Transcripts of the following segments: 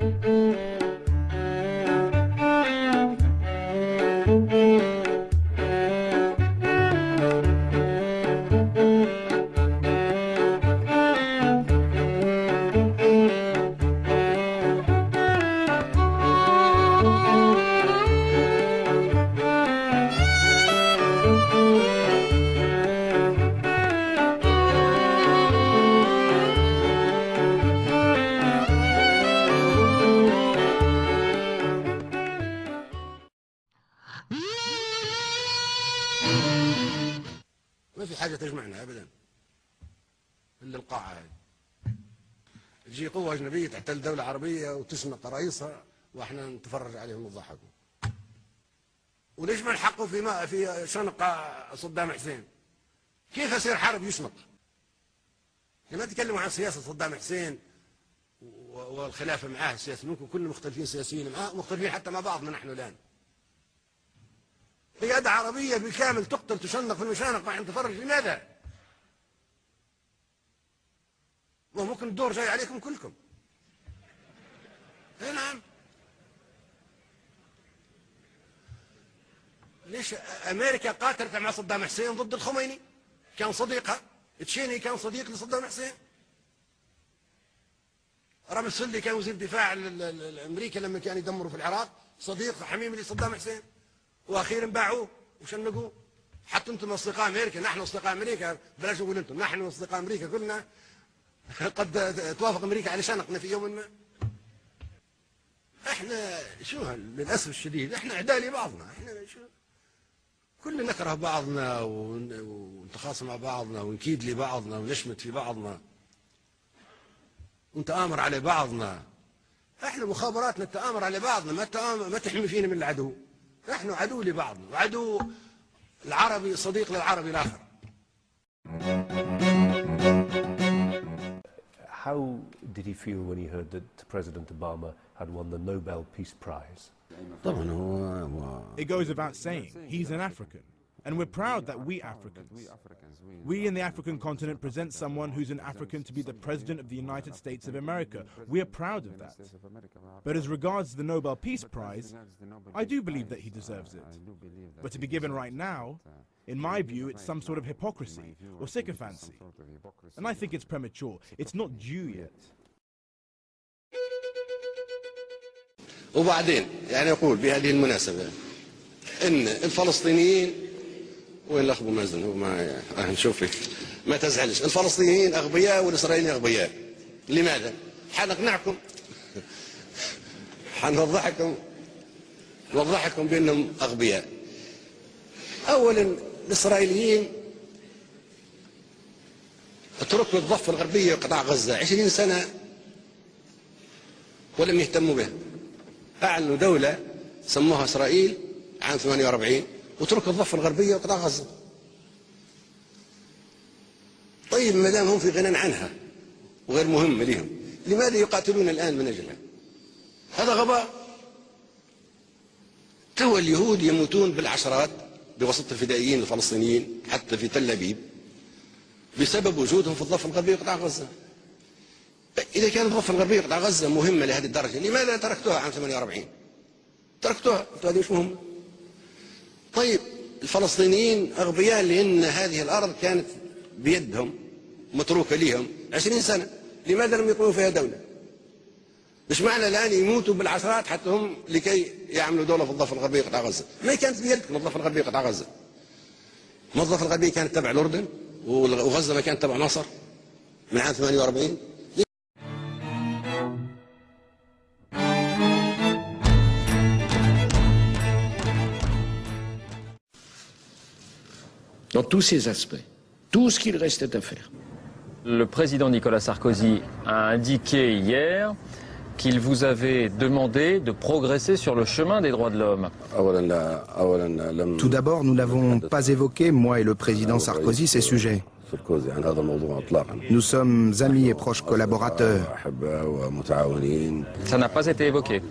ما في حاجة تجمعنا أبدا إلا القاعة هذه. تجي قوة أجنبية تحتل دولة عربية وتشنق رئيسها وإحنا نتفرج عليهم ونضحكوا. وليش ما نحقوا في شنق صدام حسين؟ كيف يصير حرب يشنق؟ لما تكلموا عن سياسة صدام حسين والخلافة معاه السياسي، ممكن كلنا مختلفين سياسيين معاه، مختلفين حتى مع بعضنا نحن الآن. قيادة عربية بالكامل تقتل تشنق في المشانق وإحنا نتفرج، لماذا؟ وممكن الدور جاي عليكم كلكم. اي نعم. ليش امريكا قاتلت مع صدام حسين ضد الخميني؟ كان صديقها. تشيني كان صديق لصدام حسين. رامسفيلد كان وزير دفاع الامريكا لما كان يدمروا في العراق، صديق حميم لصدام حسين. واخيرا باعوه وشنقوه. حتى انتم اصدقاء امريكا، نحن اصدقاء امريكا، بلاش نقول انتم، نحن اصدقاء امريكا كلنا قد توافق امريكا على شنقنا في يوم ما. احنا شو للاسف الشديد احنا اعداء لبعضنا، احنا شو كلنا نكره بعضنا ونتخاصم مع بعضنا ونكيد لبعضنا ونشمت في بعضنا ونتآمر على بعضنا. احنا مخابراتنا التآمر على بعضنا، ما تحمي فينا من العدو. نحن عدو لبعضنا، وعدو العربي صديق للعربي الاخر. How did he feel when he heard that President Obama had won the Nobel Peace Prize? طبعا هو It goes without saying, he's an African, and we're proud that we in the African continent present someone who's an African to be the President of the United States of America. We are proud of that. But as regards the Nobel Peace Prize, I do believe that he deserves it. But to be given right now, in my view, it's some sort of hypocrisy or sycophancy. And I think it's premature. It's not due yet. وبعدين يعني أقول بهذه المناسبة إن الفلسطينيين وين الأخ أبو مازن هو ما نشوفك ما تزعلش، الفلسطينيين أغبياء والإسرائيليين أغبياء. لماذا؟ حنقنعكم حنوضحكم بأنهم أغبياء. أولا الإسرائيليين تركوا الضفة الغربية وقطاع غزة 20 سنة ولم يهتموا بها. أعلنوا دولة سموها إسرائيل عام 48 وتركوا الضفة الغربية وقطاع غزة. طيب ما دام هم في غنى عنها وغير مهمة لهم، لماذا يقاتلون الآن من أجلها؟ هذا غباء. تو اليهود يموتون بالعشرات بواسطة الفدائيين الفلسطينيين حتى في تل أبيب بسبب وجودهم في الضفة الغربية وقطاع غزة. إذا كانت الضفة الغربية وقطاع غزة مهمة لهذه الدرجة، لماذا تركتوها عام 48؟ تركتوها، هذه مش مهمة. طيب الفلسطينيين أغبياء لأن هذه الأرض كانت بيدهم متروكة لهم 20 سنة، لماذا لم يقيموا فيها دولة؟ مش معنى الآن يموتوا بالعشرات حتى هم لكي يعملوا دولة في الضفة الغربية قطاع غزة. ما كانت بيدكم الضفة الغربية قطاع غزة. ما الضفة الغربية كانت تبع الأردن وغزة ما كانت تبع مصر من عام 48. Dans tous ces aspects, tout ce qu'il restait à faire. Le président Nicolas Sarkozy a indiqué hier qu'il vous avait demandé de progresser sur le chemin des droits de l'homme. Tout d'abord, nous n'avons pas évoqué, moi et le président Sarkozy, ces sujets. Nous sommes amis et proches collaborateurs. Ça n'a pas été évoqué.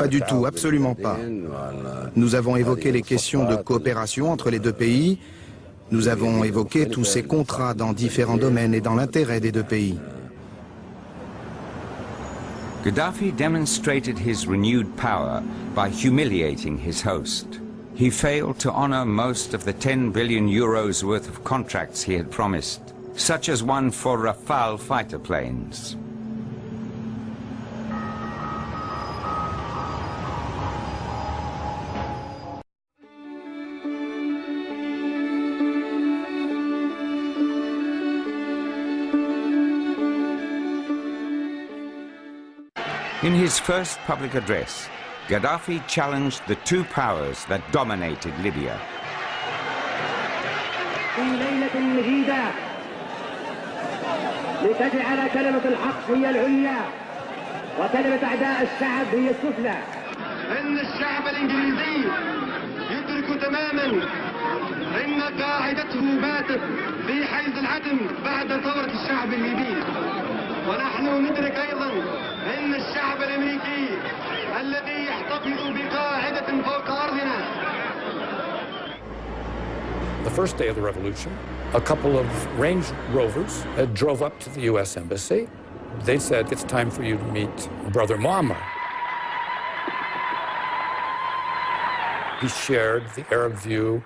Pas du tout, absolument pas. Nous avons évoqué les questions de coopération entre les deux pays, Nous avons évoqué tous ces contrats dans différents domaines et dans l'intérêt des deux pays. Gaddafi demonstrated his renewed power by humiliating his host. He failed to honor most of the 10 billion euros worth of contracts he had promised, such as one for Rafale fighter planes. In his first public address, Gaddafi challenged the two powers that dominated Libya. في ليلة مجيدة لتجعل كلمة الحق هي العليا وكلمة أعداء الشعب هي السفلى. إن الشعب الإنجليزي يدرك تماما إن قاعدته باتت في حيز العدم بعد ثورة الشعب الليبي، ونحن ندرك أيضا إن الشعب الأمريكي الذي يحتفظ بقاعدة فوق أرضنا. The first day of the revolution, a couple of Range Rovers drove up to the U.S. Embassy. They said, it's time for you to meet Brother Muammar. He shared the Arab view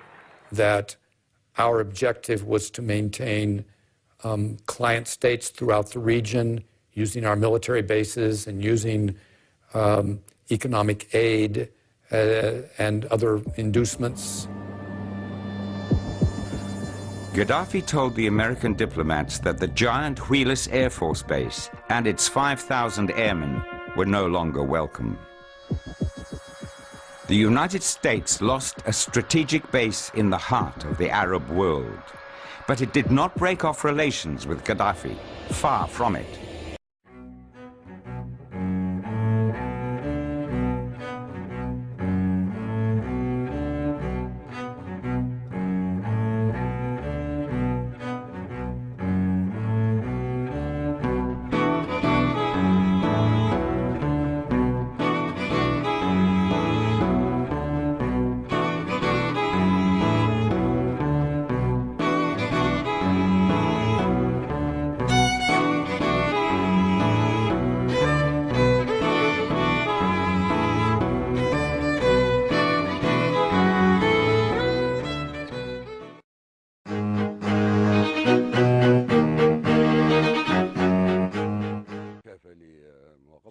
that our objective was to maintain client states throughout the region, using our military bases and using economic aid and other inducements. Gaddafi told the American diplomats that the giant Wheelus Air Force Base and its 5,000 airmen were no longer welcome. The United States lost a strategic base in the heart of the Arab world, but it did not break off relations with Gaddafi, far from it.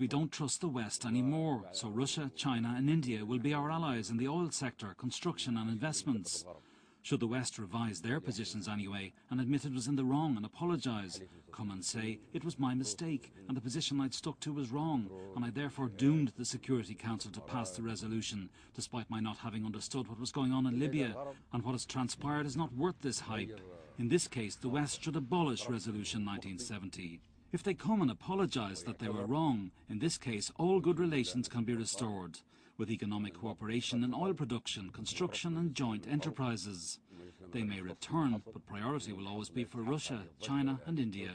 We don't trust the West anymore, so Russia, China and India will be our allies in the oil sector, construction and investments. Should the West revise their positions anyway and admit it was in the wrong and apologise, come and say it was my mistake and the position I'd stuck to was wrong and I therefore doomed the Security Council to pass the resolution, despite my not having understood what was going on in Libya, and what has transpired is not worth this hype. In this case, the West should abolish Resolution 1970. If they come and apologise that they were wrong, in this case all good relations can be restored, with economic cooperation in oil production, construction and joint enterprises. They may return, but priority will always be for Russia, China and India.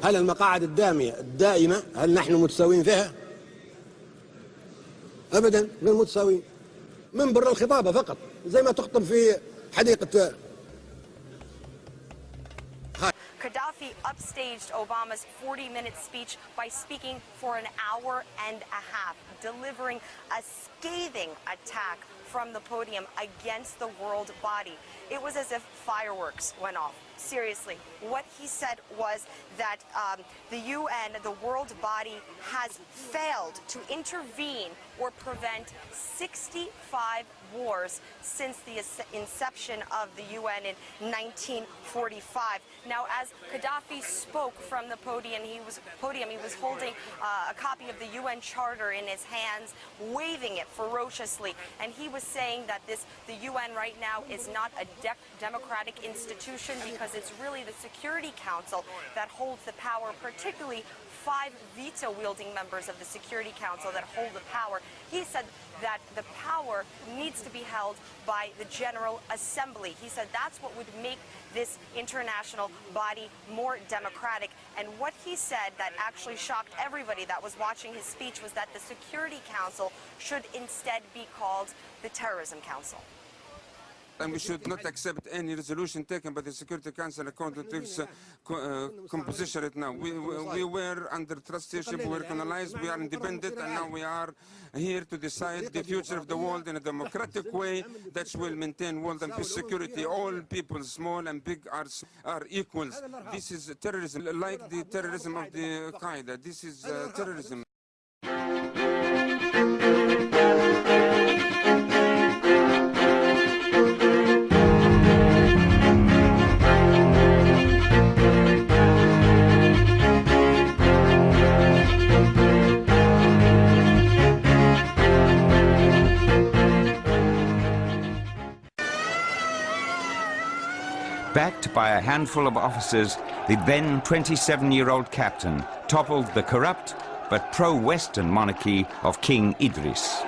هل المقاعد الدائمة هل نحن متساويين فيها؟ أبدا غير متساويين، من برا الخطابة فقط، زي ما تخطب في حديقة. Gaddafi upstaged Obama's 40-minute speech by speaking for an hour and a half, delivering a scathing attack from the podium against the world body. It was as if fireworks went off. Seriously, what he said was that the UN, the world body, has failed to intervene or prevent 65 wars since the inception of the UN in 1945. Now, as Gaddafi spoke from the podium, he was holding a copy of the UN Charter in his hands, waving it ferociously, and he was saying that the UN right now is not a democratic institution because because it's really the Security Council that holds the power, particularly 5 veto-wielding members of the Security Council that hold the power. He said that the power needs to be held by the General Assembly. He said that's what would make this international body more democratic. And what he said that actually shocked everybody that was watching his speech was that the Security Council should instead be called the Terrorism Council. And we should not accept any resolution taken by the Security Council according to its composition right now. We were under trusteeship, we were colonized, we are independent, and now we are here to decide the future of the world in a democratic way that will maintain world and peace security. All people, small and big, are equals. This is terrorism, like the terrorism of the Qaeda. This is terrorism. Backed by a handful of officers, the then 27-year-old captain toppled the corrupt but pro-Western monarchy of King Idris.